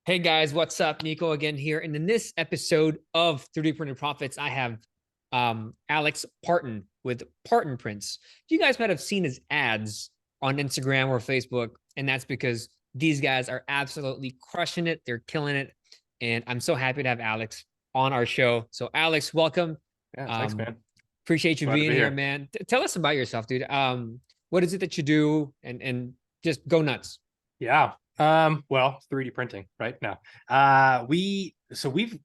Hey guys, what's up? Nico again here. And in this episode of 3D Printed Profits, I have Alex Parton with Parton Prints. You guys might have seen his ads on Instagram or Facebook, and that's because these guys are absolutely crushing it. They're killing it. And I'm so happy to have Alex on our show. So Alex, welcome. Yeah, thanks, Um, man. Appreciate you Glad to being be here, here. man. Tell us about yourself, dude. What is it that you do? And just go nuts. Yeah. Well, 3D printing, right? now. We've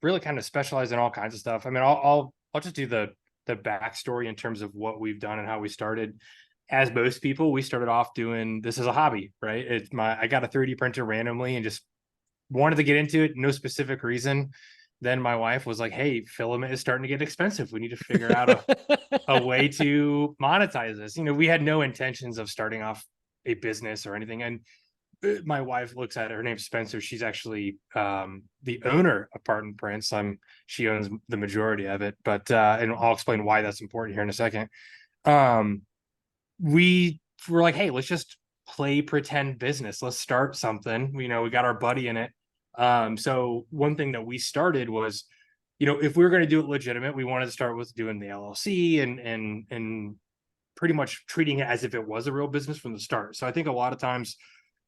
really kind of specialized in all kinds of stuff. I mean, I'll just do the backstory in terms of what we've done and how we started. As most people, we started off doing this as a hobby, right? I got a 3D printer randomly and just wanted to get into it, no specific reason. Then my wife was like, "Hey, filament is starting to get expensive. We need to figure out a way to monetize this." We had no intentions of starting off a business or anything. And my wife looks at it. Her name's Spencer. She's actually the owner of Parton Prints. She owns the majority of it, but and I'll explain why that's important here in a second. Um, we were like, hey, let's just play pretend business. Let's start something. We got our buddy in it. So one thing that we started was, if we were going to do it legitimate, we wanted to start with doing the LLC and pretty much treating it as if it was a real business from the start. So I think a lot of times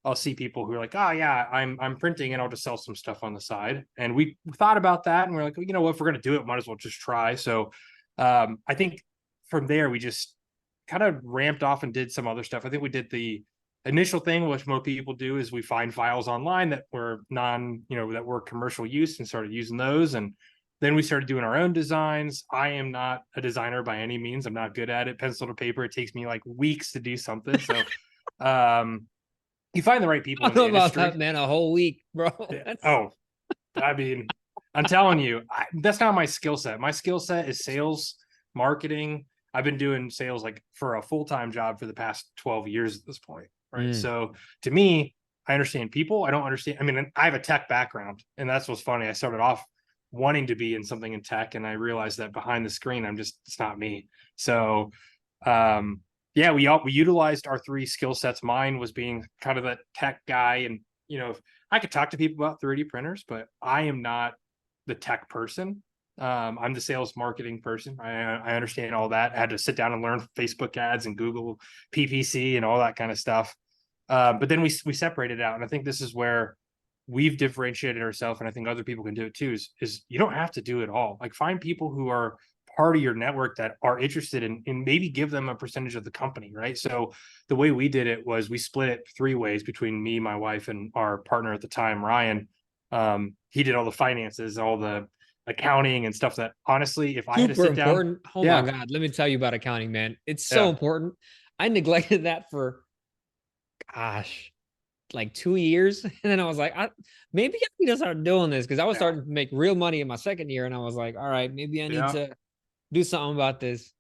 I'll see people who are like, oh yeah, I'm printing and I'll just sell some stuff on the side. And we thought about that and we're like, well, you know what, if we're gonna do it, might as well just try. So I think from there we just kind of ramped off and did some other stuff. I think we did the initial thing, which most people do, is we find files online that were that were commercial use and started using those. And then we started doing our own designs. I am not a designer by any means. I'm not good at it. Pencil to paper, it takes me like weeks to do something. So you find the right people I in don't the know about that, industry. man. A whole week, bro. Yeah. Oh, I mean, I'm telling you, that's not my skill set. My skill set is sales, marketing. I've been doing sales like for a full-time job for the past 12 years at this point, right? Mm. So to me, I understand people. I don't understand. I mean, I have a tech background, and that's what's funny. I started off wanting to be in something in tech, and I realized that behind the screen, it's not me. So um, yeah, we utilized our three skill sets. Mine was being kind of that tech guy, and if I could talk to people about 3D printers, but I am not the tech person. I'm the sales marketing person. I understand all that. I had to sit down and learn Facebook ads and Google PPC and all that kind of stuff. But then we separated out, and I think this is where we've differentiated ourselves, and I think other people can do it too. Is you don't have to do it all. Like, find people who are part of your network that are interested in maybe give them a percentage of the company, right? So the way we did it was we split it three ways between me, my wife, and our partner at the time, Ryan. He did all the finances, all the accounting and stuff that, honestly, if I had to Super sit down, important. Oh my yeah, God. Let me tell you about accounting, man. It's so yeah, important. I neglected that for, gosh, like 2 years. And then I was like, maybe I need to start doing this because I was yeah, starting to make real money in my second year. And I was like, all right, maybe I need yeah. to do something about this.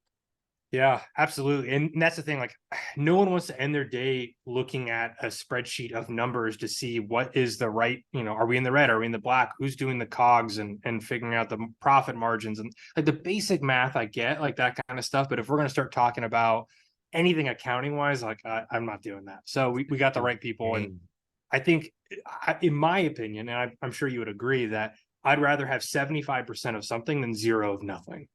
Yeah, absolutely. And that's the thing, like, no one wants to end their day looking at a spreadsheet of numbers to see what is the right, are we in the red? Are we in the black? Who's doing the cogs and figuring out the profit margins and like the basic math I get, like that kind of stuff. But if we're going to start talking about anything accounting wise, like I'm not doing that. So we got the right people. And Dang. I think, in my opinion, and I'm sure you would agree, that I'd rather have 75% of something than zero of nothing,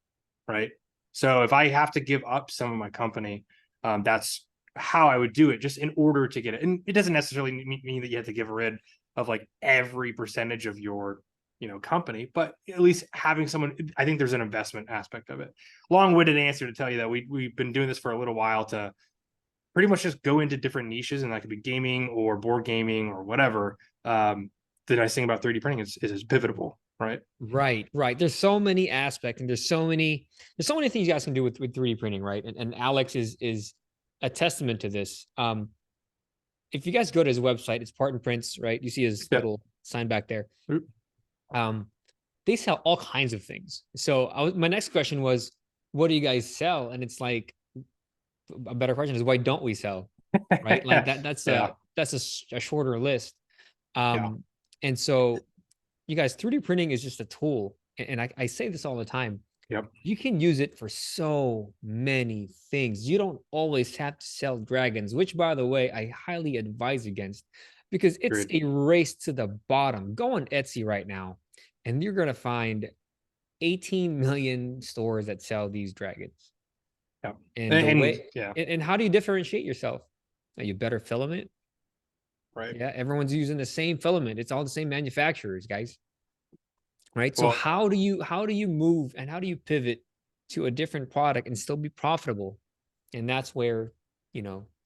right? So if I have to give up some of my company, that's how I would do it, just in order to get it. And it doesn't necessarily mean that you have to give rid of like every percentage of your, company, but at least having someone. I think there's an investment aspect of it. Long-winded answer to tell you that we've been doing this for a little while to pretty much just go into different niches, and that could be gaming or board gaming or whatever. The nice thing about 3D printing is it's pivotable, right? Right, right. There's so many aspects, and there's so many things you guys can do with 3D printing, right? And Alex is a testament to this. If you guys go to his website, it's Parton Prints, right? You see his Yeah. little sign back there. Um, they sell all kinds of things. So my next question was, what do you guys sell? And it's like, a better question is, why don't we sell? Right? Like that. That's Yeah. a shorter list. Yeah. Um, and so you guys, 3D printing is just a tool. And I say this all the time. Yep. You can use it for so many things. You don't always have to sell dragons, which, by the way, I highly advise against. because it's Agreed. a race to the bottom. Go on Etsy right now, and you're going to find 18 million stores that sell these dragons. Yeah. And the way, yeah, and how do you differentiate yourself? Are you better filament? right. Yeah, everyone's using the same filament. It's all the same manufacturers, guys. Right. So Well, how do you move and how do you pivot to a different product and still be profitable? And that's where,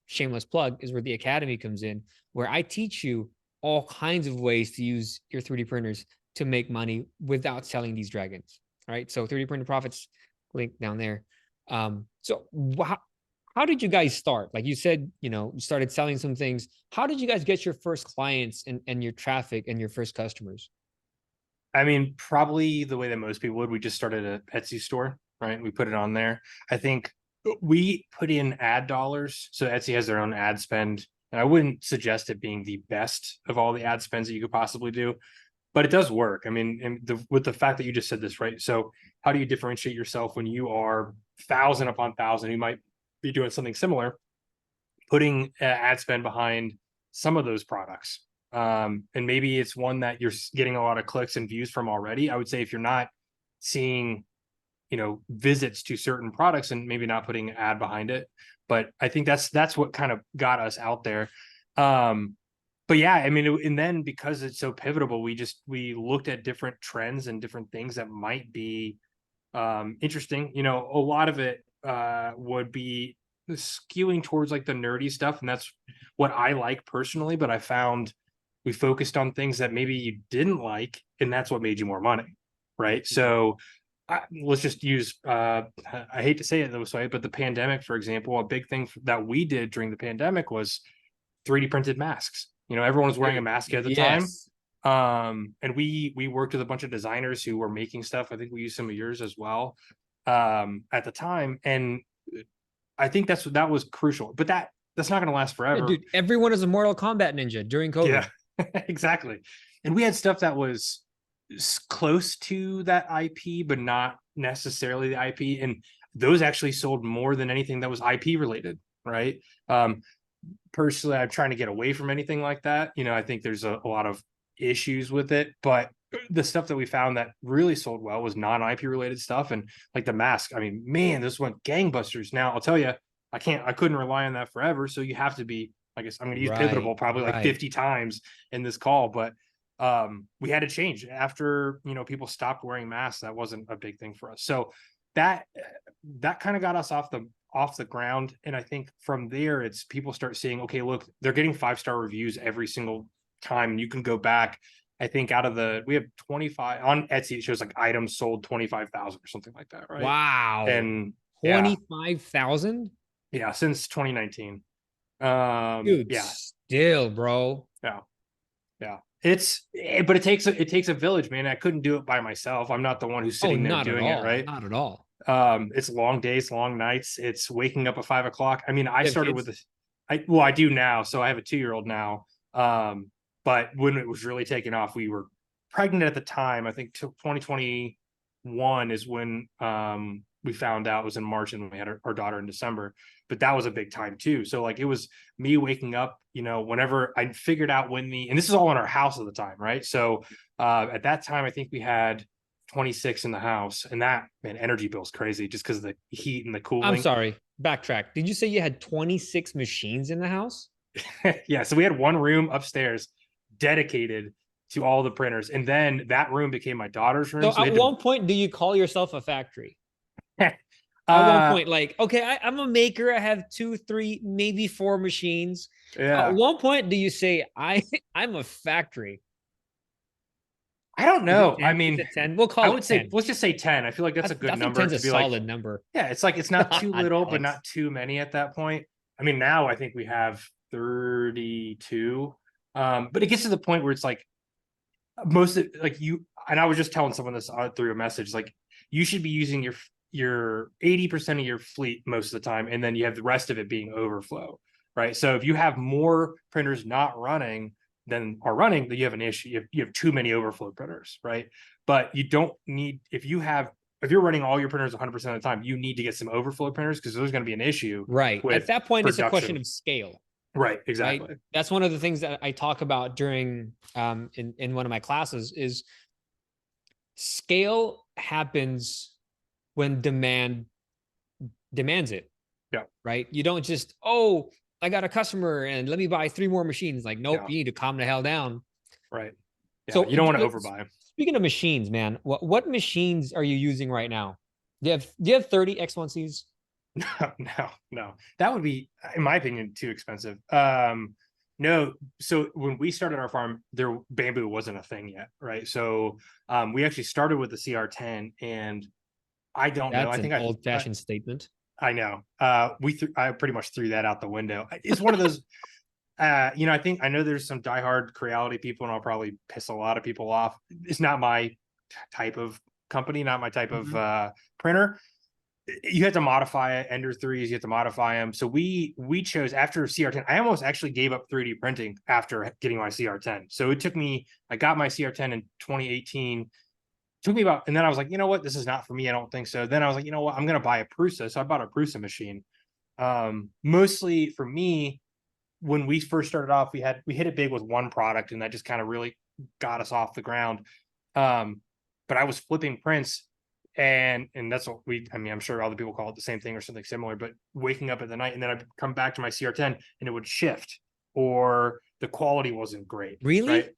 shameless plug is where the academy comes in, where I teach you all kinds of ways to use your 3D printers to make money without selling these dragons. All right. So 3D printer profits link down there. So how did you guys start? Like you said, you started selling some things. How did you guys get your first clients and your traffic and your first customers? I mean, probably the way that most people would. We just started a Etsy store, right? We put it on there. I think we put in ad dollars. So Etsy has their own ad spend. And I wouldn't suggest it being the best of all the ad spends that you could possibly do, but it does work. I mean, with the fact that you just said this, right? So how do you differentiate yourself when you are thousand upon thousand? You might be doing something similar, putting ad spend behind some of those products. And maybe it's one that you're getting a lot of clicks and views from already. I would say if you're not seeing, visits to certain products and maybe not putting an ad behind it. But I think that's what kind of got us out there. But yeah, I mean, and then because it's so pivotal, we looked at different trends and different things that might be interesting. A lot of it would be skewing towards like the nerdy stuff, and that's what I like personally. But I found we focused on things that maybe you didn't like, and that's what made you more money, right? So let's just use I hate to say it this way, but the pandemic, for example, a big thing that we did during the pandemic was 3D printed masks. Everyone was wearing a mask at the time. Yes. And we worked with a bunch of designers who were making stuff. I think we used some of yours as well at the time. And I think that was crucial, but that's not going to last Yeah, forever. dude, everyone is a Mortal Kombat ninja during COVID. Yeah, exactly. And we had stuff that was close to that IP, but not necessarily the IP. And those actually sold more than anything that was IP related, right? Personally, I'm trying to get away from anything like that. I think there's a lot of issues with it, but the stuff that we found that really sold well was non-IP related stuff. And like the mask, I mean, man, this went gangbusters. Now I'll tell you, I couldn't rely on that forever. So you have to be, I guess I'm going to use Right, pivotable probably like right. 50 times in this call, but we had to change after, people stopped wearing masks. That wasn't a big thing for us. So that kind of got us off the ground. And I think from there, it's people start seeing, okay, look, they're getting 5-star reviews every single time. And you can go back. I think we have 25 on Etsy. It shows like items sold 25,000 or something like that. Right. Wow. And yeah, 25,000? yeah, since 2019. Dude, Yeah, still, bro. yeah, yeah. But it takes a village, man. I couldn't do it by myself. I'm not the one who's Oh, sitting there not at doing it. all. Right. Not at all. It's long days, long nights. It's waking up at 5 o'clock. I mean, I You have started kids? with this. I do now. So I have a 2-year-old now. But when it was really taking off, we were pregnant at the time. I think 2021 is when we found out. It was in March, and we had our daughter in December. But that was a big time too. So like it was me waking up, whenever I figured out and this is all in our house at the time, right? So at that time, I think we had 26 in the house, and that, man, energy bill's crazy just because of the heat and the I'm cooling. sorry. Backtrack. Did you say you had 26 machines in the house? Yeah, so we had one room upstairs dedicated to all the printers, and then that room became my daughter's room. So So we at had one point, do you call yourself a factory? to At one point, like, okay, I'm a maker. I have 2, 3, maybe 4 machines. At yeah, one point, do you say I'm a factory? I don't Is it know. I 10? Is mean, it 10? We'll I call it would say 10. let's just say 10. I feel like that's a I good think number 10's a to be like, solid number. yeah, it's like it's not too little, but Alex. not too many at that point. I mean, now I think we have 32. But it gets to the point where it's like most of like you and I was just telling someone this through a message, like you should be using your 80% of your fleet most of the time, and then you have the rest of it being overflow, right? So if you have more printers not running than are running, then you have an issue. You have too many overflow printers, right? But you don't need, if you're running all your printers 100% of the time, you need to get some overflow printers because there's going to be an issue Right. At with that point, it's a question production. of scale. Right. right? Exactly. That's one of the things that I talk about during in one of my classes is scale happens when demand demands it, Yeah. right? You don't just, oh, I got a customer and let me buy 3 more machines. Like, nope, Yeah. you need to calm the hell down. Right. Yeah. So, You don't want to overbuy. speaking of machines, man, what machines are you using right now? Do you have 30 X1Cs? No. That would be, in my opinion, too expensive. No. So when we started our farm, there bamboo wasn't a thing yet, right? So we actually started with the CR10, and I don't know. That's I an think I old-fashioned statement. I know. I pretty much threw that out the window. It's one of those. I think I know there's some diehard Creality people, and I'll probably piss a lot of people off. It's not my type of company, not my type of Mhm. printer. You have to modify it. Ender threes, you have to modify them. So we chose after CR10. I almost actually gave up 3D printing after getting my CR10. So it took me. I got my CR10 in 2018. Took me about, and then I was like, you know what, this is not for me. I don't think so. Then I was like, you know what, I'm gonna buy a Prusa. So I bought a Prusa machine. Mostly for me, when we first started off, we hit it big with one product, and that just kind of really got us off the ground. Um, but I was flipping prints, and that's what I mean, I'm sure other people call it the same thing or something similar, but waking up at the night and then I'd come back to my CR10 and it would shift, or the quality wasn't great, right? Really?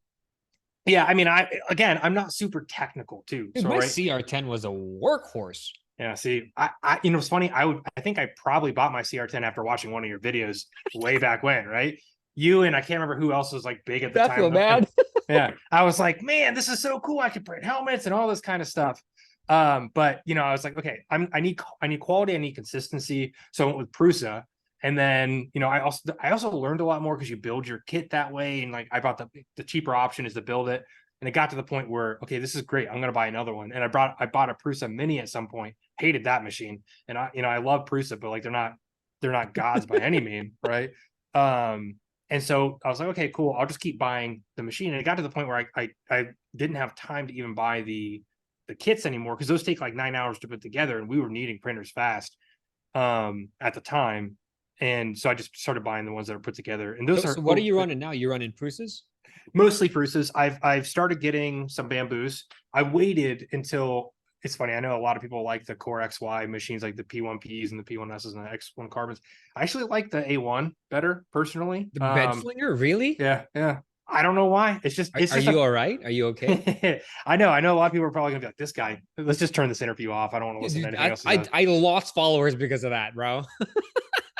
Yeah, I mean, I'm not super technical too. Dude, So my right. CR10 was a workhorse. Yeah, see, it's funny. I think I probably bought my CR10 after watching one of your videos way back when, right? You and I can't remember who else was like big at the I time. feel bad. Yeah, I was like, man, this is so cool. I can print helmets and all this kind of stuff. But I was like, okay, I need quality, I need consistency. So I went with Prusa, and then I also learned a lot more because you build your kit that way, and like I bought the cheaper option is to build it. And it got to the point where, okay, this is great. I'm going to buy another one. And I bought a Prusa Mini at some point. Hated that machine. And I love Prusa, but like they're not gods by any mean, right? And so I was like, okay, cool. I'll just keep buying the machine. And it got to the point where I didn't have time to even buy the kits anymore, because those take like 9 hours to put together, and we were needing printers fast at the time. And so I just started buying the ones that are put together. And those So are what are you running now? You running Prusas? mostly Prusas. I've started getting some bamboos. I waited until, it's funny. I know a lot of people like the Core XY machines, like the P1Ps and the P1Ss and the X1 carbons. I actually like the A1 better personally. The bed flinger, really? Yeah. I don't know why. It's Are just you a. all right? Are you okay? I know. A lot of people are probably gonna be like, this guy. Let's just turn this interview off. I don't want to listen to Dude, anything else he says. I lost followers because of that, bro.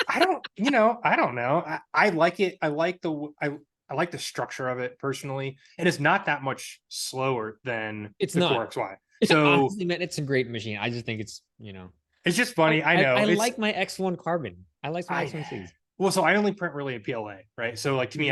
I don't know. I like it. I like the structure of it personally, and it's not that much slower than It's the not. Core XY. So Honestly, man, it's a great machine. I just think it's, it's just funny. I know I it's like my X1 carbon. I like my I X1Cs. well, so I only print really in PLA, right? So like to me, Mhm.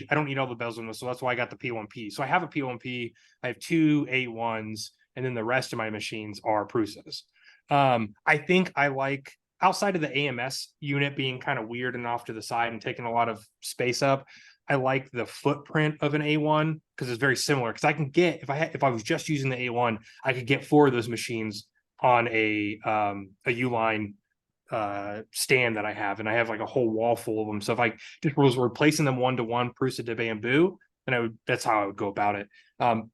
I don't need all the bells and whistles. So that's why I got the P1P. So I have a P1P. I have two A1s, and then the rest of my machines are Prusas. I think I like, outside of the AMS unit being kind of weird and off to the side and taking a lot of space up, I like the footprint of an A1 because it's very similar. Because I can get, if I was just using the A1, I could get 4 of those machines on a Uline stand that I have, and I have like a whole wall full of them. So if I just was replacing them one to one Prusa de bamboo, then that's how I would go about it.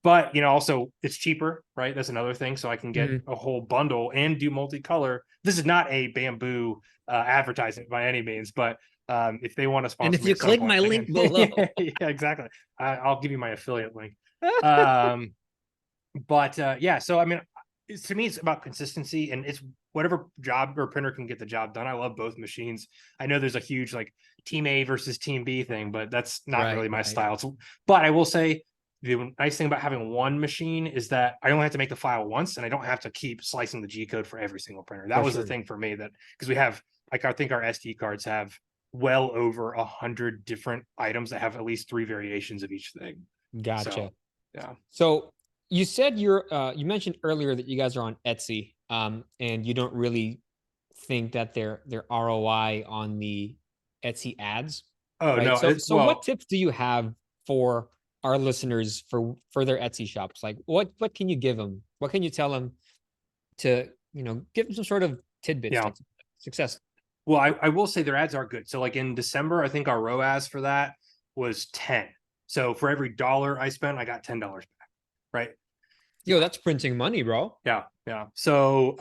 But also it's cheaper, right? That's another thing. So I can get Mhm. a whole bundle and do multicolor. This is not a bamboo advertisement by any means, but if they want to And sponsor if me you at some click point, my they link can. below, Yeah, exactly. I'll give you my affiliate link. Um, but yeah, so I mean, to me, it's about consistency, and it's whatever job or printer can get the job done. I love both machines. I know there's a huge like team A versus team B thing, but that's not right, really my right. style. But I will say the nice thing about having one machine is that I only have to make the file once, and I don't have to keep slicing the G code for every single printer. That For was the sure. thing for me, that because we have, like, I think our SD cards have well over 100 different items that have at least 3 variations of each thing. Gotcha. So yeah. So you said you mentioned earlier that you guys are on Etsy, and you don't really think that their ROI on the Etsy ads, Oh right? no, So what well, tips do you have for our listeners for their Etsy shops? Like what can you give them? What can you tell them to, give them some sort of tidbits, yeah. like success? Well, I will say their ads are good. So like in December, I think our ROAS for that was 10. So for every dollar I spent, I got $10 back. Right. Yo, that's printing money, bro. Yeah. Yeah. So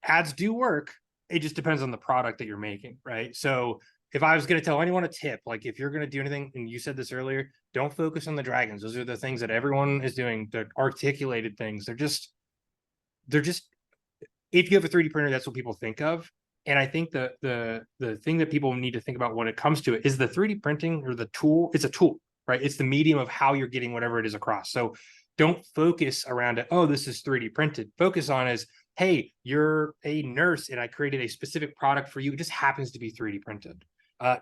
ads do work. It just depends on the product that you're making. Right. So if I was going to tell anyone a tip, like if you're going to do anything, and you said this earlier, don't focus on the dragons. Those are the things that everyone is doing, the articulated things. They're just if you have a 3D printer, that's what people think of. And I think the thing that people need to think about when it comes to it is the 3D printing or the tool. It's a tool, right? It's the medium of how you're getting whatever it is across. So don't focus around it. Oh, this is 3D printed. Focus on is, hey, you're a nurse and I created a specific product for you. It just happens to be 3D printed. I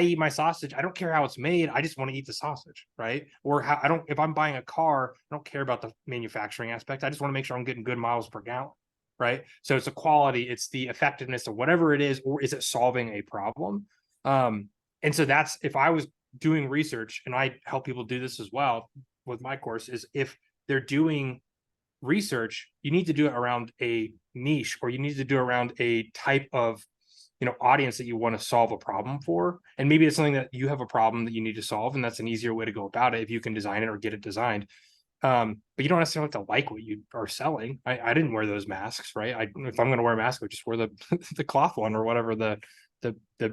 eat my sausage. I don't care how it's made. I just want to eat the sausage, right? Or how I don't, if I'm buying a car, I don't care about the manufacturing aspect. I just want to make sure I'm getting good miles per gallon, right? So it's a quality, it's the effectiveness of whatever it is, or is it solving a problem? And so that's, if I was doing research, and I help people do this as well with my course, is if they're doing research, you need to do it around a niche, or you need to do around a type of audience that you want to solve a problem for. And maybe it's something that you have a problem that you need to solve, and that's an easier way to go about it if you can design it or get it designed. But you don't necessarily have to like what you are selling. I didn't wear those masks, right? If I'm going to wear a mask, I would just wear the the cloth one, or whatever, the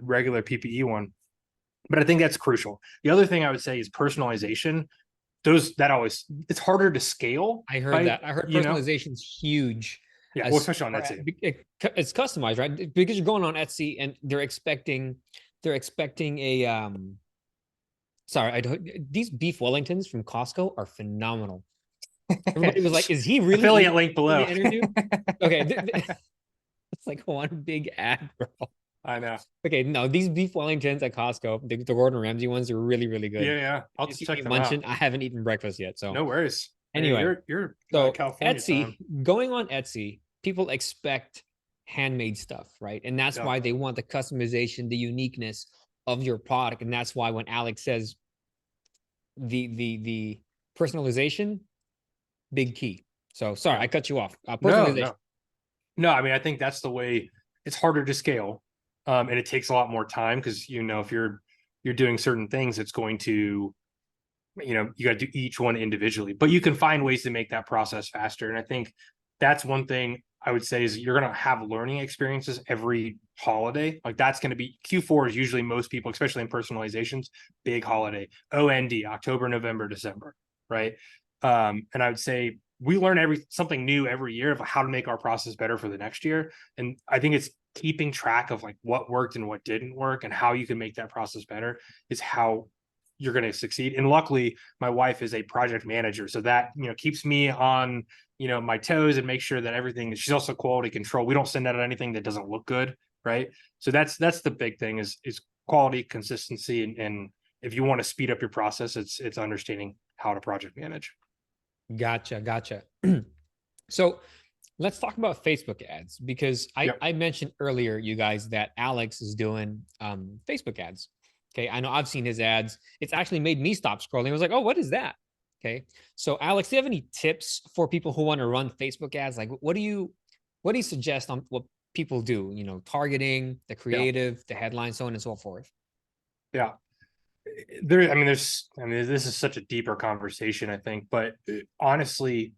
regular PPE one. But I think that's crucial. The other thing I would say is personalization. It's harder to scale. I heard that. I heard you know, personalization's huge. yeah, well, especially on Etsy. It's customized, right? Because you're going on Etsy and they're expecting a sorry, these beef Wellingtons from Costco are phenomenal. Everybody was like, "Is he really affiliate link below?" The interview? Okay, it's like one big ad, bro. I know. Okay, no, these beef Wellingtons at Costco, the Gordon Ramsay ones, are really, really good. Yeah. I'll just check them out. I haven't eaten breakfast yet, so no worries. anyway, you're so California Etsy, time. going on Etsy, people expect handmade stuff, right? And that's why they want the customization, the uniqueness of your product. And that's why when Alex says the personalization, big key. So sorry, I cut you off. Personalization. No. I mean, I think that's the way. It's harder to scale, and it takes a lot more time because if you're doing certain things, it's going to, you got to do each one individually. But you can find ways to make that process faster. And I think that's one thing I would say is you're going to have learning experiences every holiday. Like that's going to be Q4 is usually most people, especially in personalizations, big holiday. OND, October, November, December, right? And I would say we learn something new every year of how to make our process better for the next year. And I think it's keeping track of like what worked and what didn't work and how you can make that process better is how you're going to succeed. And luckily my wife is a project manager, so that keeps me on my toes and make sure that everything, she's also quality control. We don't send out anything that doesn't look good, right? So that's the big thing is quality, consistency, and if you want to speed up your process, it's understanding how to project manage. Gotcha. So let's talk about Facebook ads, because I mentioned earlier, you guys, that Alex is doing Facebook ads. Okay, I know I've seen his ads. It's actually made me stop scrolling. I was like, oh, what is that? Okay, so Alex, do you have any tips for people who want to run Facebook ads? Like, what do you suggest on what people do? Targeting, the creative, the headline, so on and so forth. Yeah. This is such a deeper conversation, I think, but honestly,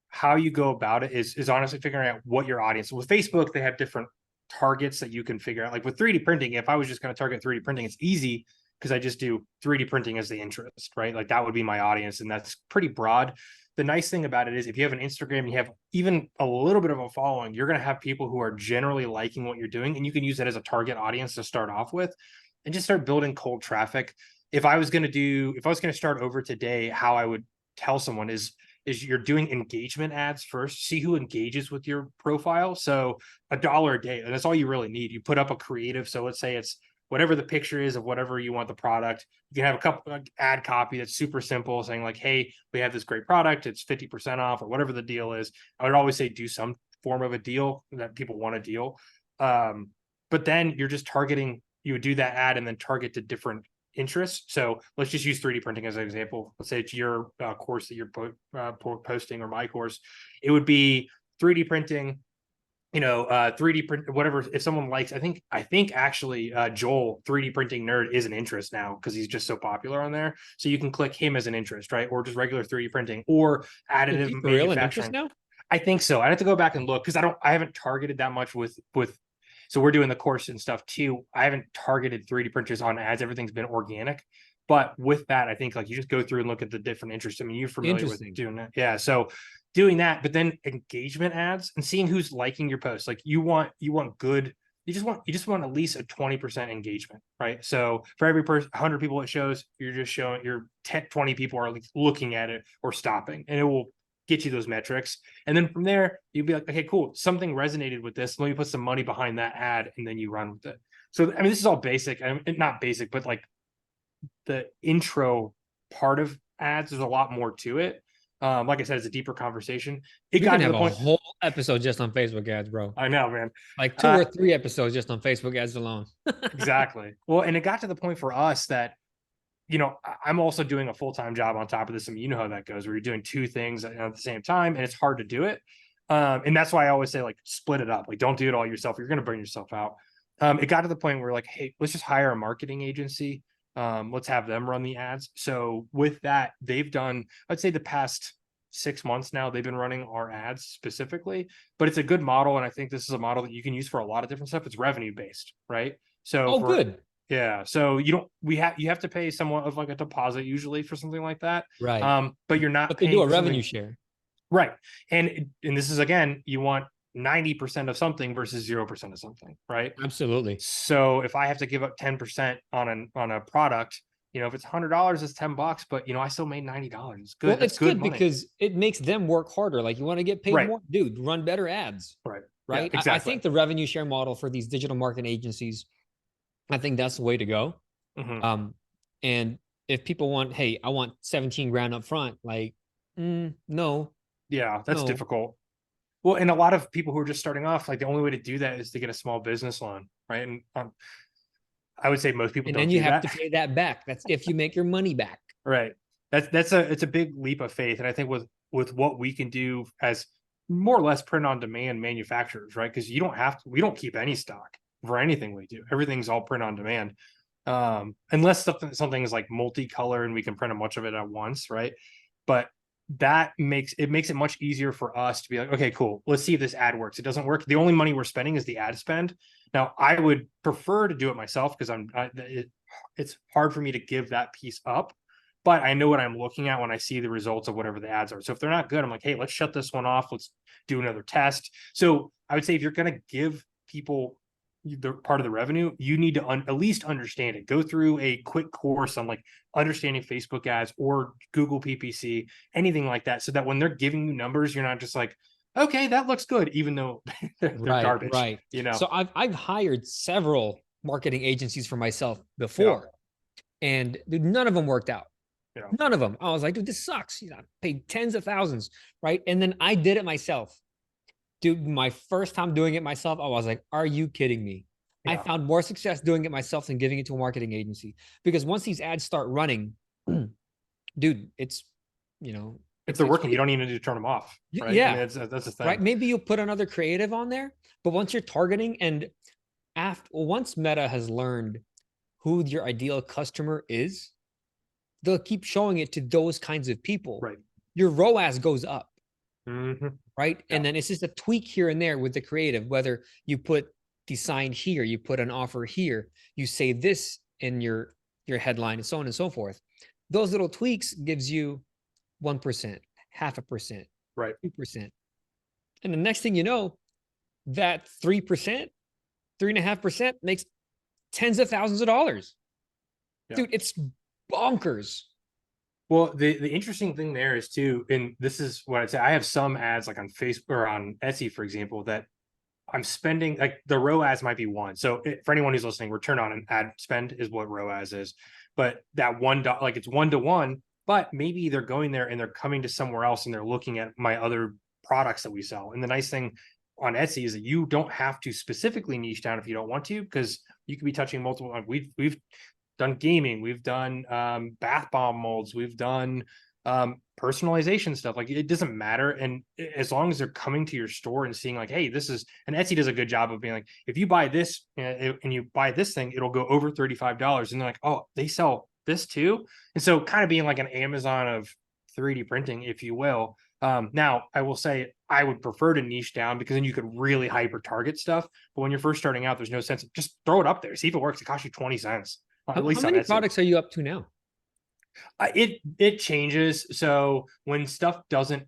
how you go about it is honestly figuring out what your audience. With Facebook, they have different targets that you can figure out. Like with 3D printing, if I was just going to target 3D printing, it's easy because I just do 3D printing as the interest, right? Like that would be my audience, and that's pretty broad. The nice thing about it is if you have an Instagram and you have even a little bit of a following, you're going to have people who are generally liking what you're doing, and you can use that as a target audience to start off with and just start building cold traffic. If I was going to start over today, how I would tell someone is you're doing engagement ads first. See who engages with your profile. So $1 a day, and that's all you really need. You put up a creative. So let's say it's whatever the picture is of whatever you want the product. You can have a couple ad copy that's super simple, saying like, hey, we have this great product. It's 50% off, or whatever the deal is. I would always say do some form of a deal that people want a deal. But then you're just targeting, you would do that ad and then target to different interests. So let's just use 3D printing as an example. Let's say it's your course that you're posting, or my course. It would be 3D printing, 3D print, whatever. If someone likes, I think actually Joel 3D printing nerd is an interest now because he's just so popular on there. So you can click him as an interest, right? Or just regular 3D printing or Is additive he for real an interest manufacturing. now? I think so. I have to go back and look because I haven't targeted that much with. So we're doing the course and stuff too. I haven't targeted 3D printers on ads. Everything's been organic. But with that, I think like you just go through and look at the different interests. I mean, you're familiar with Interesting. doing that. Yeah. So doing that, but then engagement ads and seeing who's liking your posts. Like you want good, you just want at least a 20% engagement, right? So for every person, 100 people it shows, you're just showing your 10, 20 people are looking at it or stopping, and it will get you those metrics. And then from there, you'd be like, okay, cool. Something resonated with this. Let me put some money behind that ad, and then you run with it. So, I mean, this is all basic. I mean, not basic, but like the intro part of ads, there's a lot more to it. Like I said, it's a deeper conversation. It We got can to have the a point. whole episode just on Facebook ads, bro. I know, man. Like 2 or 3 episodes just on Facebook ads alone. Exactly. Well, and it got to the point for us that, I'm also doing a full-time job on top of this. I mean, you know how that goes, where you're doing two things at the same time, and it's hard to do it. And that's why I always say, like, split it up. Like, don't do it all yourself. You're going to burn yourself out. It got to the point where like, hey, let's just hire a marketing agency. Let's have them run the ads. So with that, they've done, I'd say the past 6 months now, they've been running our ads specifically, but it's a good model. And I think this is a model that you can use for a lot of different stuff. It's revenue based, right? So Oh, good. yeah. So you have to pay somewhat of like a deposit usually for something like that. Right. But you're not But they do paying a for revenue something. share. Right. And this is again, you want 90% of something versus 0% of something, right? Absolutely. So if I have to give up 10% on a product, if it's $100, it's $10, but I still made $90. It's Well, good. That's it's good good money. because it makes them work harder. Like you want to get paid Right. more, dude, run better ads. Right. Yeah, Right. I exactly. think the revenue share model for these digital marketing agencies, I think that's the way to go. Hmm. And if people want, hey, I want 17 grand up front, like, no, Yeah, that's no. difficult. Well, and a lot of people who are just starting off, like the only way to do that is to get a small business loan, right? And I would say most people And don't then you do have to that. pay that back. That's if you make your money back. Right. It's a big leap of faith. And I think with what we can do as more or less print on demand manufacturers, right? Because we don't keep any stock for anything we do. Everything's all print on demand. Unless something is like multicolor and we can print a bunch of it at once, right? But that makes it much easier for us to be like, okay, cool, let's see if this ad works. It doesn't work. The only money we're spending is the ad spend. Now, I would prefer to do it myself because it's hard for me to give that piece up, but I know what I'm looking at when I see the results of whatever the ads are. So if they're not good, I'm like, hey, let's shut this one off. Let's do another test. So I would say if you're going to give people the part of the revenue, you need to at least understand it. Go through a quick course on like understanding Facebook ads or Google PPC, anything like that, so that when they're giving you numbers, you're not just like, okay, that looks good, even though they're Right, garbage. right. So I've hired several marketing agencies for myself before, and dude, none of them worked out. Yeah. None of them. I was like, dude, this sucks. I paid tens of thousands, right? And then I did it myself. Dude, my first time doing it myself, I was like, are you kidding me? I found more success doing it myself than giving it to a marketing agency. Because once these ads start running, dude, it's, If they're working, great. you don't even need to turn them off, right? Yeah. I mean, that's the thing. Right. Maybe you'll put another creative on there, but once you're targeting and once Meta has learned who your ideal customer is, they'll keep showing it to those kinds of people. Right. Your ROAS goes up. Mm-hmm. Right. Yeah. And then it's just a tweak here and there with the creative, whether you put the sign here, you put an offer here, you say this in your headline, and so on and so forth. Those little tweaks gives you 1%, 0.5%, right, 2%. And the next thing you know, that 3%, 3.5% makes tens of thousands of dollars. Yeah. Dude, it's bonkers. Well, the interesting thing there is too, and this is what I'd say, I have some ads like on Facebook or on Etsy, for example, that I'm spending, like the ROAS might be one. So for anyone who's listening, return on an ad spend is what ROAS is. But that $1, like it's 1-to-1, but maybe they're going there and they're coming to somewhere else and they're looking at my other products that we sell. And the nice thing on Etsy is that you don't have to specifically niche down if you don't want to, because you could be touching multiple, like we've done gaming, we've done bath bomb molds, we've done Personalization stuff. Like it doesn't matter. And as long as they're coming to your store and seeing like, hey, this is, and Etsy does a good job of being like, if you buy this and you buy this thing, it'll go over $35. And they're like, oh, they sell this too. And so kind of being like an Amazon of 3D printing, if you will. Now I will say I would prefer to niche down because then you could really hyper target stuff. But when you're first starting out, there's no sense. Just throw it up there. See if it works. It costs you 20 cents. At How least on many Etsy. products are you up to now? It changes. So when stuff doesn't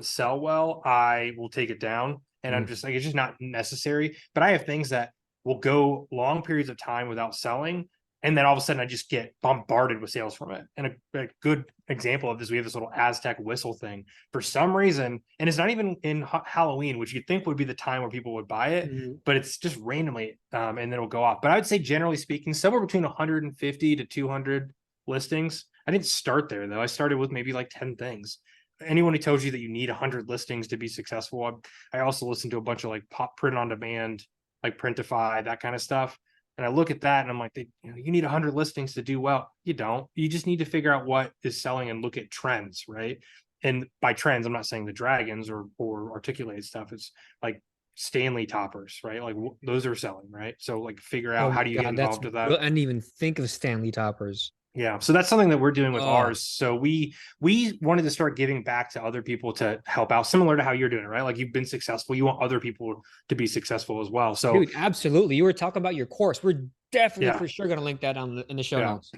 sell well, I will take it down, and I'm just like, it's just not necessary. But I have things that will go long periods of time without selling, and then all of a sudden I just get bombarded with sales from it. And a good example of this, we have this little Aztec whistle thing for some reason, and it's not even in Halloween, which you'd think would be the time where people would buy it, but it's just randomly, and then it'll go off. But I would say generally speaking, somewhere between 150 to 200 listings. I didn't start there though. I started with maybe like 10 things. Anyone who tells you that you need 100 listings to be successful, I also listen to a bunch of like pop print on demand, like Printify, that kind of stuff. And I look at that and I'm like, you need 100 listings to do well. You don't. You just need to figure out what is selling and look at trends, right? And by trends, I'm not saying the dragons or articulated stuff. It's like Stanley toppers, right? Like those are selling, right? So like figure out how do you get involved with that. I didn't even think of Stanley toppers. Yeah, so that's something that we're doing with ours. So we wanted to start giving back to other people to help out, similar to how you're doing it, right? Like you've been successful, you want other people to be successful as well. So, dude, absolutely. You were talking about your course. We're definitely for sure going to link that on in the show notes.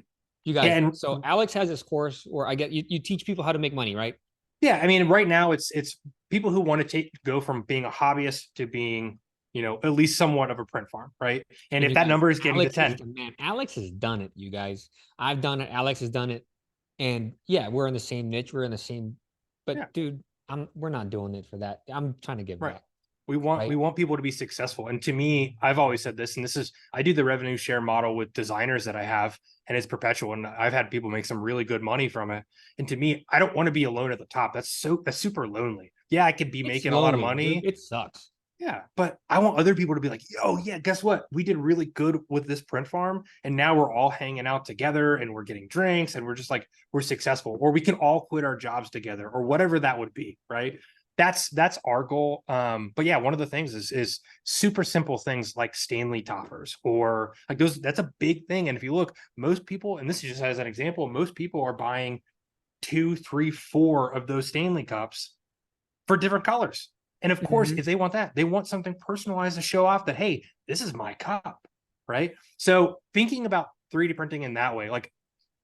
You guys. And so Alex has this course where I get you teach people how to make money, right? Yeah, I mean, right now it's people who want to go from being a hobbyist to being, at least somewhat of a print farm, right? And if that number is getting to 10, man, Alex has done it, you guys. I've done it. Alex has done it, and yeah, we're in the same niche. We're in the same, but dude, we're not doing it for that. I'm trying to give back. We want people to be successful. And to me, I've always said this, and I do the revenue share model with designers that I have, and it's perpetual. And I've had people make some really good money from it. And to me, I don't want to be alone at the top. That's super lonely. Yeah, I could be making a lot of money. Dude. It sucks. Yeah, but I want other people to be like, oh yeah, guess what? We did really good with this print farm, and now we're all hanging out together and we're getting drinks and we're just like, we're successful, or we can all quit our jobs together, or whatever that would be, right? That's our goal. But yeah, one of the things is super simple things like Stanley toppers, or like those. That's a big thing. And if you look, most people, and this is just as an example, most people are buying 2, 3, 4 of those Stanley cups for different colors. And of course, if they want that, they want something personalized to show off that, hey, this is my cup, right? So thinking about 3D printing in that way, like,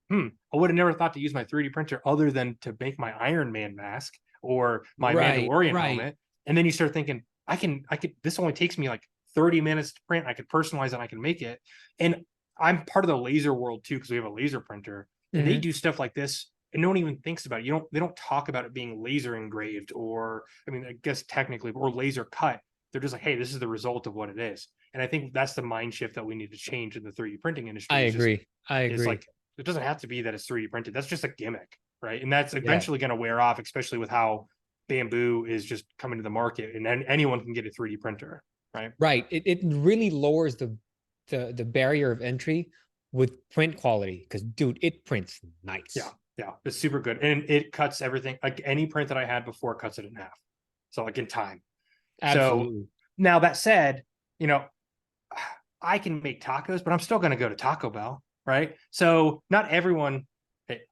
I would have never thought to use my 3D printer other than to make my Iron Man mask or my Mandalorian helmet. And then you start thinking, I could, this only takes me like 30 minutes to print. I could personalize it. I can make it. And I'm part of the laser world too, because we have a laser printer and they do stuff like this. And no one even thinks about it. They don't talk about it being laser engraved, or, I mean, I guess technically, or laser cut. They're just like, hey, this is the result of what it is. And I think that's the mind shift that we need to change in the 3D printing industry. I agree. It's like, it doesn't have to be that it's 3D printed. That's just a gimmick, right? And that's eventually going to wear off, especially with how bamboo is just coming to the market, and then anyone can get a 3D printer, right? Right. It really lowers the barrier of entry with print quality, because dude, it prints nice. Yeah, it's super good. And it cuts everything. Like any print that I had before cuts it in half. So like in time. Absolutely. So now that said, I can make tacos, but I'm still going to go to Taco Bell, right? So not everyone,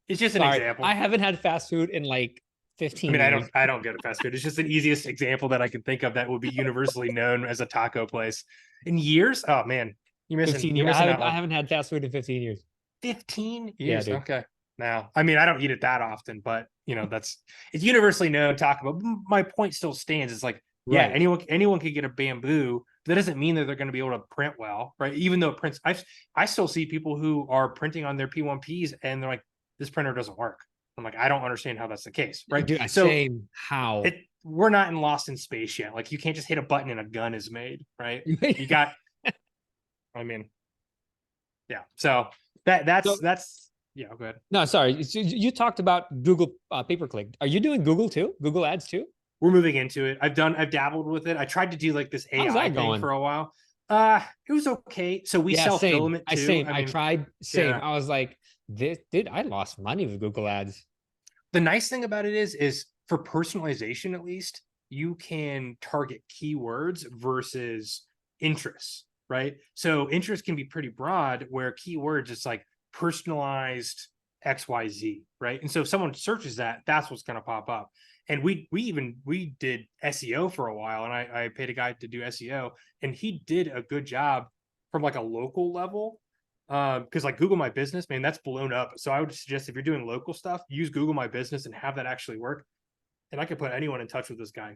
it's just an example. I haven't had fast food in like 15 years. I don't go to fast food. It's just the easiest example that I can think of that would be universally known as a taco place. In years? Oh man, you're missing 15 years. I haven't had fast food in 15 years. 15 years? Yeah, okay. Now, I mean, I don't eat it that often, but it's universally known Taco Bell. My point still stands. It's like, yeah, anyone could get a bamboo. That doesn't mean that they're going to be able to print well, right? Even though it prints, I still see people who are printing on their P1Ps and they're like, this printer doesn't work. I'm like, I don't understand how that's the case, right? Dude, how we're not lost in space yet. Like you can't just hit a button and a gun is made, right? You got, I mean, yeah. So that's. Yeah, go ahead. No, sorry. You talked about Google pay-per-click. Are you doing Google too? Google Ads too? We're moving into it. I've dabbled with it. I tried to do like this AI thing for a while. It was okay. So we sell Filament too. I tried. Yeah. I was like, this, dude, I lost money with Google Ads. The nice thing about it is for personalization, at least, you can target keywords versus interests, right? So interest can be pretty broad, where keywords, it's like personalized XYZ, right? And so if someone searches that, that's what's going to pop up. And we did SEO for a while, and I paid a guy to do SEO, and he did a good job from like a local level. Because like Google My Business, man, that's blown up. So I would suggest if you're doing local stuff, use Google My Business and have that actually work. And I could put anyone in touch with this guy.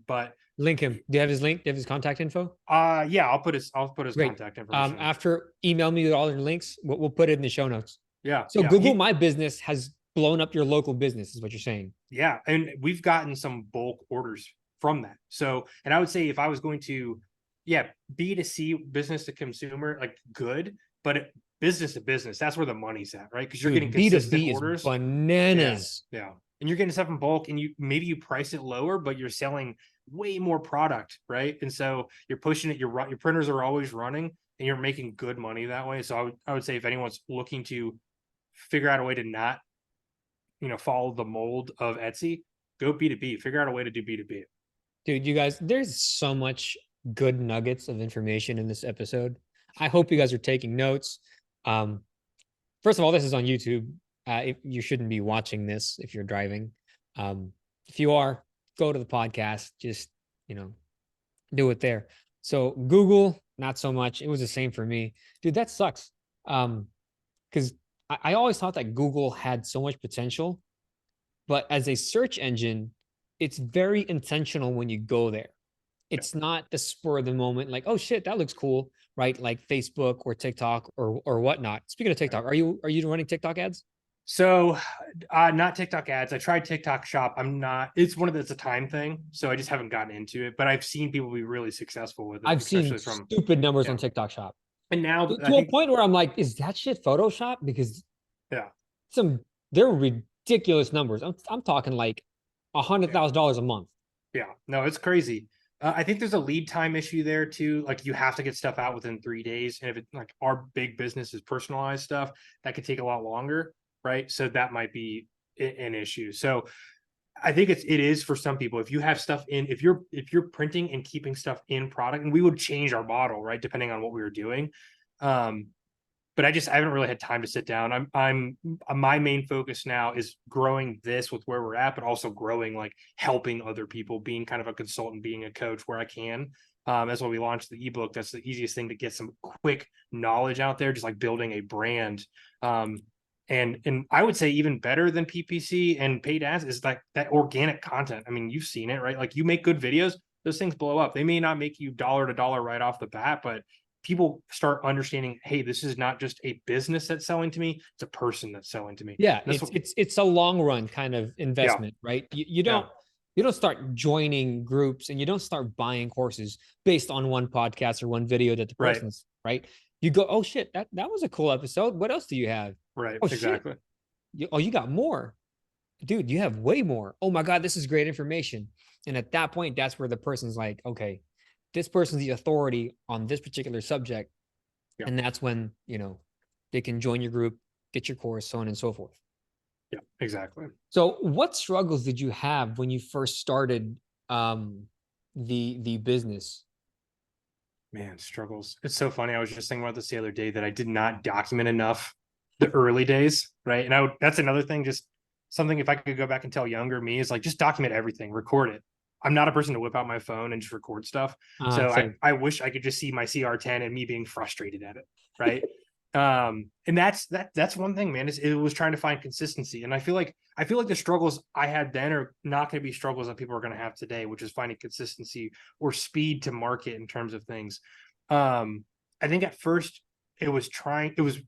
But Link him. Do you have his link? Do you have his contact info? yeah, I'll put his Great. contact information. After email me with all your links, we'll put it in the show notes. Yeah. So yeah. Google My Business has blown up your local business, is what you're saying. Yeah, and we've gotten some bulk orders from that. So, and I would say if I was going to, yeah, B2C, business to consumer, like good, but business to business, that's where the money's at, right? Because you're getting consistent B2B orders. is bananas. Yeah. And you're getting stuff in bulk, and maybe you price it lower, but you're selling way more product, right? And so you're pushing it. Your printers are always running, and you're making good money that way. So I would say if anyone's looking to figure out a way to not, follow the mold of Etsy, go B2B. Figure out a way to do B2B. Dude, you guys, there's so much good nuggets of information in this episode. I hope you guys are taking notes. First of all, this is on YouTube. You shouldn't be watching this if you're driving. If you are, go to the podcast. Just, do it there. So Google, not so much. It was the same for me. Dude, that sucks. Because I always thought that Google had so much potential, but as a search engine, it's very intentional when you go there. It's not the spur of the moment, like, oh shit, that looks cool, right? Like Facebook or TikTok or whatnot. Speaking of TikTok, are you running TikTok ads? So, not TikTok ads. I tried TikTok Shop. I'm not. It's a time thing, so I just haven't gotten into it. But I've seen people be really successful with it, I've especially seen from stupid numbers on yeah. TikTok Shop And now to I a think point where I'm like, is that shit Photoshop? Because yeah, they're ridiculous numbers. I'm talking like $100,000 a month. yeah, no, it's crazy. I think there's a lead time issue there too. Like you have to get stuff out within 3 days, and if it like our big business is personalized stuff, that could take a lot longer, right? So that might be an issue. So I think it is for some people. If you have stuff in, if you're printing and keeping stuff in product, and we would change our model, right, depending on what we were doing. But I haven't really had time to sit down. I'm my main focus now is growing this with where we're at, but also growing, like helping other people, being kind of a consultant, being a coach where I can. That's why we launched the ebook. That's the easiest thing to get some quick knowledge out there, just like building a brand. And I would say even better than PPC and paid ads is like that organic content. I mean, you've seen it, right? Like you make good videos, those things blow up. They may not make you dollar to dollar right off the bat, but people start understanding, hey, this is not just a business that's selling to me, it's a person that's selling to me. Yeah, it's a long run kind of investment, right? You don't start joining groups, and you don't start buying courses based on one podcast or one video that the person's right. You go, oh shit, that was a cool episode. What else do you have? Right, Oh exactly. Shit. You got more. Dude, you have way more. Oh my God, this is great information. And at that point, that's where the person's like, okay, this person's the authority on this particular subject. Yeah. And that's when, they can join your group, get your course, so on and so forth. Yeah, exactly. So what struggles did you have when you first started the business? Man, struggles. It's so funny. I was just thinking about this the other day, that I did not document enough the early days, right? And that's another thing, just something, if I could go back and tell younger me, is like, just document everything, record it. I'm not a person to whip out my phone and just record stuff. So I wish I could just see my CR10 and me being frustrated at it, right? And that's one thing, man. It was trying to find consistency. And I feel like the struggles I had then are not going to be struggles that people are going to have today, which is finding consistency or speed to market in terms of things. I think at first it was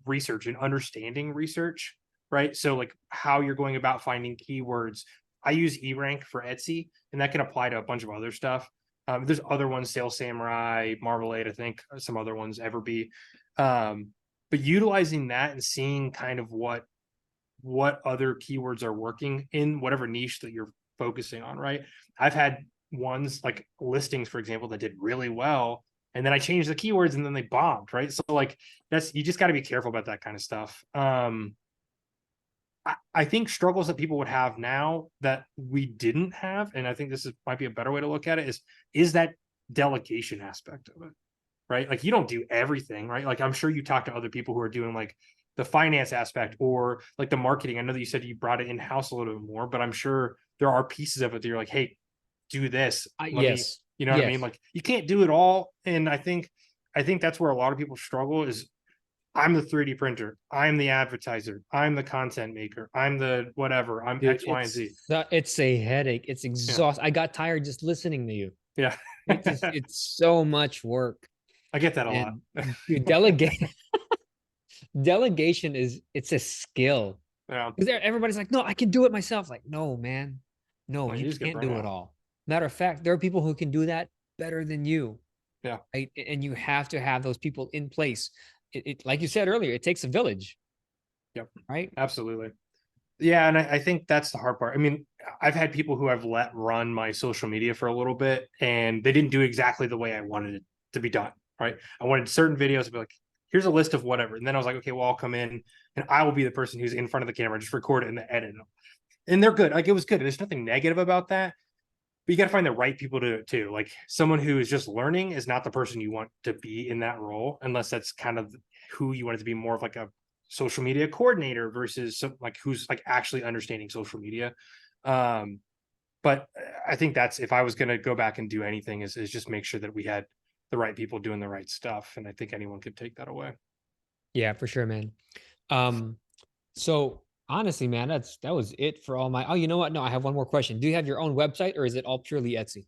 research and understanding research, right? So like how you're going about finding keywords. I use eRank for Etsy, and that can apply to a bunch of other stuff. There's other ones, Sales Samurai, Marmalade, I think, some other ones, Everbee. But utilizing that and seeing kind of what other keywords are working in whatever niche that you're focusing on, right? I've had ones like listings, for example, that did really well, and then I changed the keywords and then they bombed, right? So like you just got to be careful about that kind of stuff. I think struggles that people would have now that we didn't have, and I think this might be a better way to look at it, is that delegation aspect of it, right? Like you don't do everything, right? Like I'm sure you talk to other people who are doing like the finance aspect or like the marketing. I know that you said you brought it in house a little bit more, but I'm sure there are pieces of it that you're like, hey, do this. Let me, Yes, you know what I mean? yes. Like you can't do it all. And I think that's where a lot of people struggle is I'm the 3D printer. I'm the advertiser. I'm the content maker. I'm the whatever. I'm Dude, X, Y, and Z. it's a headache. It's Yeah. exhausting. I got tired just listening to you. Yeah. It's so much work. I get that a lot. And dude, delegation it's a skill. Yeah. Because everybody's like, no, I can do it myself. Like, no, man. No, Well, you you just get can't burnt do it out. all. Matter of fact, there are people who can do that better than you. Yeah. Right? And you have to have those people in place. Like you said earlier, it takes a village, Yep. right? Absolutely. Yeah, and I think that's the hard part. I mean, I've had people who I've let run my social media for a little bit, and they didn't do exactly the way I wanted it to be done. Right? I wanted certain videos to be like, here's a list of whatever, and then I was like, okay, well, I'll come in and I will be the person who's in front of the camera, just record it and edit it. And they're good. Like it was good. There's nothing negative about that. But you got to find the right people to do it too. Like someone who is just learning is not the person you want to be in that role, unless that's kind of who you want it to be, more of like a social media coordinator versus some, like who's like actually understanding social media. Um, but I think that's if I was going to go back and do anything is just make sure that we had the right people doing the right stuff. And I think anyone could take that away. Yeah, for sure, man. Um, so honestly, man, that was it for all my. Oh, you know what? No, I have one more question. Do you have your own website or is it all purely Etsy?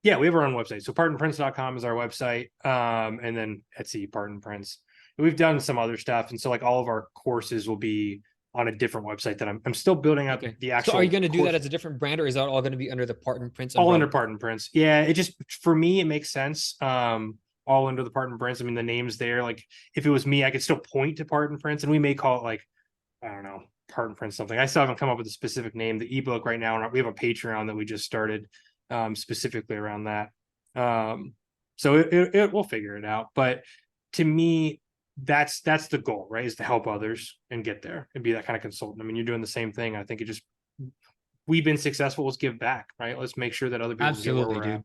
Yeah, we have our own website. So partonprints.com is our website. And then Etsy, Parton Prints. We've done some other stuff. And so like all of our courses will be on a different website that I'm still building out Okay. the So are you actual going to do that course, as a different brand or is that all going to be under the Parton Prince all under umbrella? Parton Prints. Yeah, it just for me, it makes sense. All under the Parton Prints. I mean, the name's there. Like if it was me, I could still point to Parton Prints and we may call it like, I don't know, Parton Prints something. I still haven't come up with a specific name. The ebook right now, and we have a Patreon that we just started specifically around that. So we'll figure it out. But to me, that's the goal, right? Is to help others and get there and be that kind of consultant. I mean, you're doing the same thing. I think it just we've been successful. Let's give back, right? Let's make sure that other people can get where Absolutely, we're at. dude.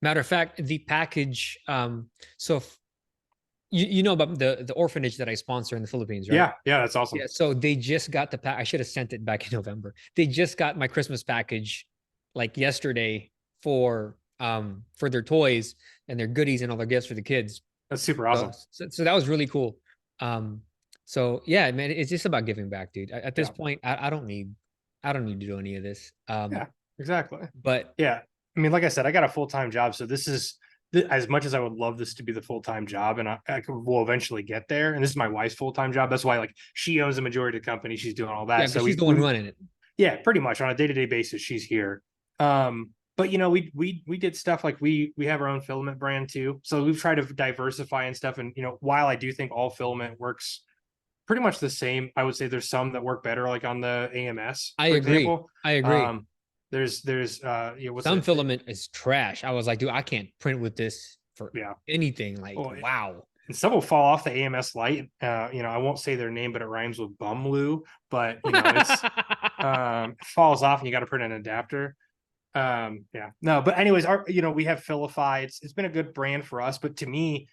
Matter of fact, the package. So if, you know about the orphanage that I sponsor in the Philippines, right? Yeah, yeah, that's awesome. Yeah. So they just got the pack. I should have sent it back in November. They just got my Christmas package like yesterday for their toys and their goodies and all their gifts for the kids. That's super So awesome. so that was really cool. Um, so yeah, man, it's just about giving back, dude. At this Yeah, point, I don't need to do any of this. yeah, exactly. But Yeah, I mean, like I said, I got a full-time job, so this is as much as I would love this to be the full-time job, and will eventually get there. And this is my wife's full-time job. That's why, like, she owns the majority of the company. She's doing all yeah, that. because So she's the one running it. yeah, pretty much on a day-to-day basis, she's here. But you know, we did stuff like we have our own filament brand too. So we've tried to diversify and stuff. And you know, while I do think all filament works pretty much the same, I would say there's some that work better, like on the AMS, I for agree. example. I agree. There's what's Some it? filament is trash. I was like, dude, I can't print with this for Yeah. anything. Like, Well, wow. and some will fall off the AMS light. You know, I won't say their name, but it rhymes with bumloo. But you know, it's it falls off, and you got to put an adapter. Yeah, no, but anyways, you know, we have Filify. It's been a good brand for us, but to me,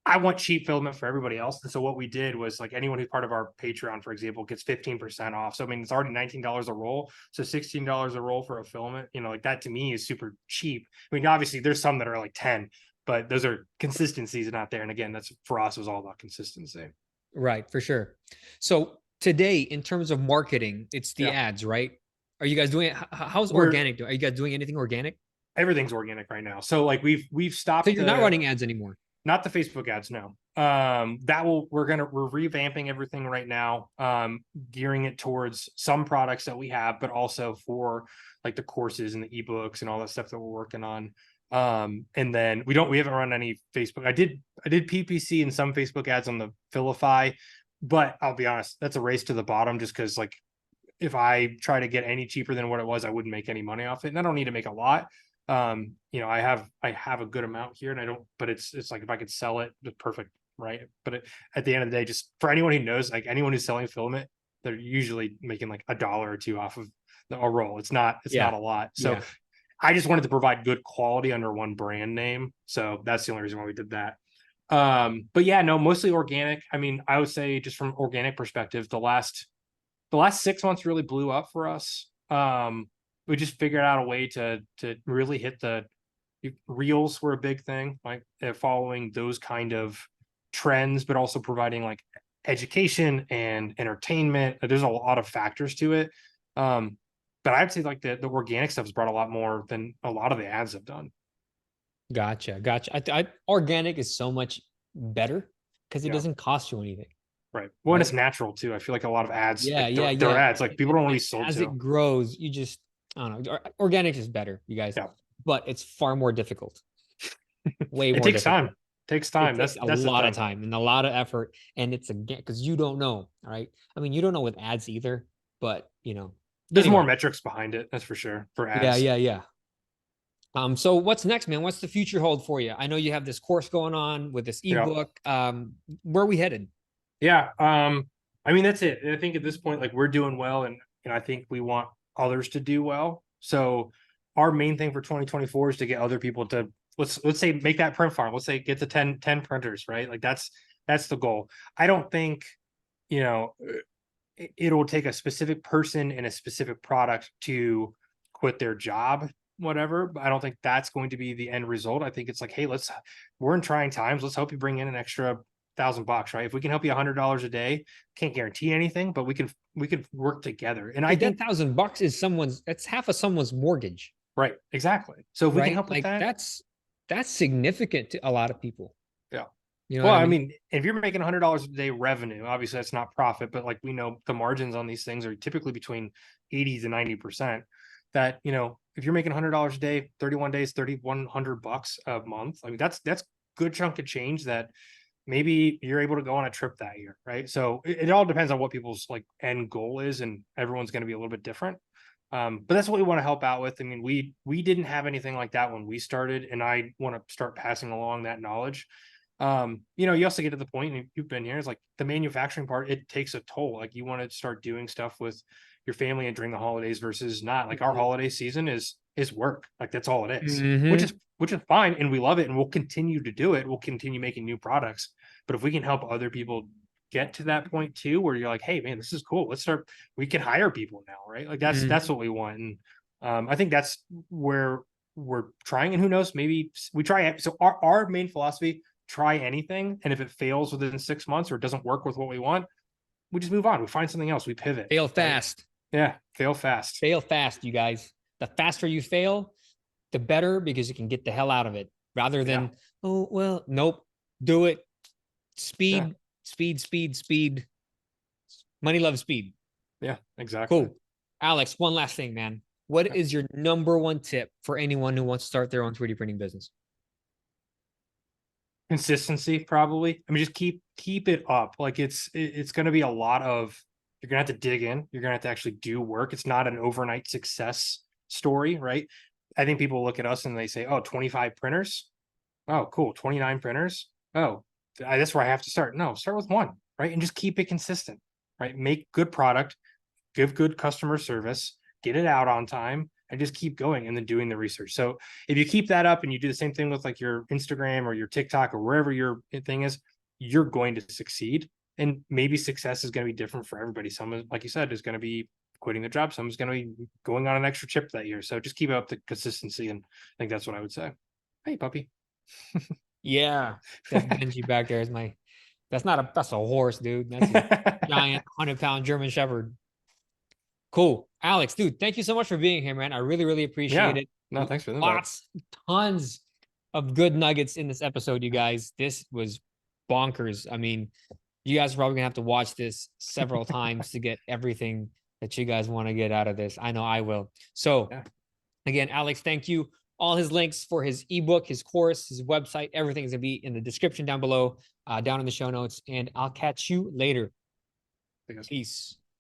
I want cheap filament for everybody else. And so what we did was like anyone who's part of our Patreon, for example, gets 15% off. So I mean, it's already $19 a roll. So $16 a roll for a filament, you know, like that to me is super cheap. I mean, obviously there's some that are like 10, but those are consistencies not there. And again, that's for us, it was all about consistency. Right, for sure. So today, in terms of marketing, it's the Yeah. ads, right? Are you guys doing it? How's organic? Are you guys doing anything organic? Everything's organic right now. So like we've So stopped you're not running ads anymore. not the Facebook ads, no. We're revamping everything right now, gearing it towards some products that we have, but also for like the courses and the ebooks and all that stuff that we're working on. And then we haven't run any Facebook. I did PPC and some Facebook ads on the Filify, but I'll be honest, that's a race to the bottom just because like if I try to get any cheaper than what it was, I wouldn't make any money off it. And I don't need to make a lot. You know, I have a good amount here and I don't, but it's like if I could sell it, it's perfect, right? But at the end of the day, just for anyone who knows, like anyone who's selling filament, they're usually making like $1 or $2 off of a roll. It's not Yeah. a lot. So Yeah. I just wanted to provide good quality under one brand name. So that's the only reason why we did that. But yeah, no, mostly organic. I mean, I would say just from organic perspective, the last 6 months really blew up for us. We just figured out a way to really hit the reels were a big thing, like following those kind of trends, but also providing like education and entertainment. There's a lot of factors to it. But I'd say like the organic stuff has brought a lot more than a lot of the ads have done. Gotcha. Organic is so much better because it Yeah. doesn't cost you anything. Right. Well, and Right. it's natural too. I feel like a lot of ads, Yeah. like Yeah. their Yeah. ads, like people don't want to be sold As to. it grows, you just, I don't know. Organic is better, you guys, Yeah. but it's far more difficult. Way It more takes difficult. time. Takes It time. takes a That's the lot of thing. time and a lot of effort. And it's again, because you don't know. All right. I mean, you don't know with ads either, but There's more anyway. metrics behind it, that's for sure, for Yeah. ads. Yeah. Yeah. So what's next, man? What's the future hold for you? I know you have this course going on with this Yeah. ebook. Where are we headed? Yeah. I mean, that's it. I think at this point, like we're doing well, and I think we want others to do well. So our main thing for 2024 is to get other people to let's say make that print farm. Let's say get to 10 printers, right? Like that's the goal. I don't think, you know, it'll take a specific person and a specific product to quit their job, whatever. But I don't think that's going to be the end result. I think it's like, hey, we're in trying times. Let's help you bring in an extra $1,000, right? If we can help you $100 a day, can't guarantee anything, but we can work together. And I Dude, that think $1,000 is that's half of someone's mortgage, right, exactly. So if we can right? help with Like that, that's significant to a lot of people. yeah. You know Well, what I I mean? mean, if you're making $100 a day revenue, obviously that's not profit, but like we know the margins on these things are typically between 80 to 90%. That, if you're making $100 a day, 31 days, $3,100 a month. I mean, that's good chunk of change that maybe you're able to go on a trip that year, right? So it all depends on what people's like end goal is, and everyone's going to be a little bit different. But that's what we want to help out with. I mean, we didn't have anything like that when we started, and I want to start passing along that knowledge. You also get to the point, and you've been here, is like the manufacturing part, it takes a toll. Like you want to start doing stuff with your family and during the holidays versus not. Like our holiday season is work. Like that's all it is, Mm-hmm. which is fine, and we love it, and we'll continue to do it. We'll continue making new products. But if we can help other people get to that point too, where you're like, hey man, this is cool. Let's start. We can hire people now, right? Like that's Mm-hmm. what we want. And I think that's where we're trying. And who knows, maybe we try it. So our main philosophy: try anything, and if it fails within 6 months or it doesn't work with what we want, we just move on. We find something else. We pivot. Fail Right? fast. Yeah, fail fast. Fail fast, you guys. The faster you fail, the better because you can get the hell out of it rather Yeah, than, oh, well, nope, do it. yeah, Speed, speed, speed, speed. Money loves speed. yeah, exactly. Cool. Alex, one last thing, man. What is your number one tip for anyone who wants to start their own 3D printing business? Consistency, probably. I mean, just keep it up. Like it's going to be a lot of, you're going to have to dig in. You're going to have to actually do work. It's not an overnight success story, right? I think people look at us and they say, oh, 25 printers. Oh, cool. 29 printers. Oh, that's where I have to start. No, start with one, right? And just keep it consistent, right? Make good product, give good customer service, get it out on time, and just keep going and then doing the research. So if you keep that up and you do the same thing with like your Instagram or your TikTok or wherever your thing is, you're going to succeed. And maybe success is going to be different for everybody. Someone, like you said, is going to be quitting the job. Someone's going to be going on an extra trip that year. So just keep up the consistency. And I think that's what I would say. Hey, puppy. Yeah, that Benji back there is that's a horse, dude. That's a giant 100-pound German Shepherd. Cool. Alex, dude, thank you so much for being here, man. I really, really appreciate Yeah. it. No, thanks for the invite. Tons of good nuggets in this episode, you guys. This was bonkers. I mean, you guys are probably gonna have to watch this several times to get everything that you guys want to get out of this. I know I will. So, Yeah. again, Alex, thank you. All his links for his ebook, his course, his website, everything is gonna be in the description down below, down in the show notes. And I'll catch you later. Peace.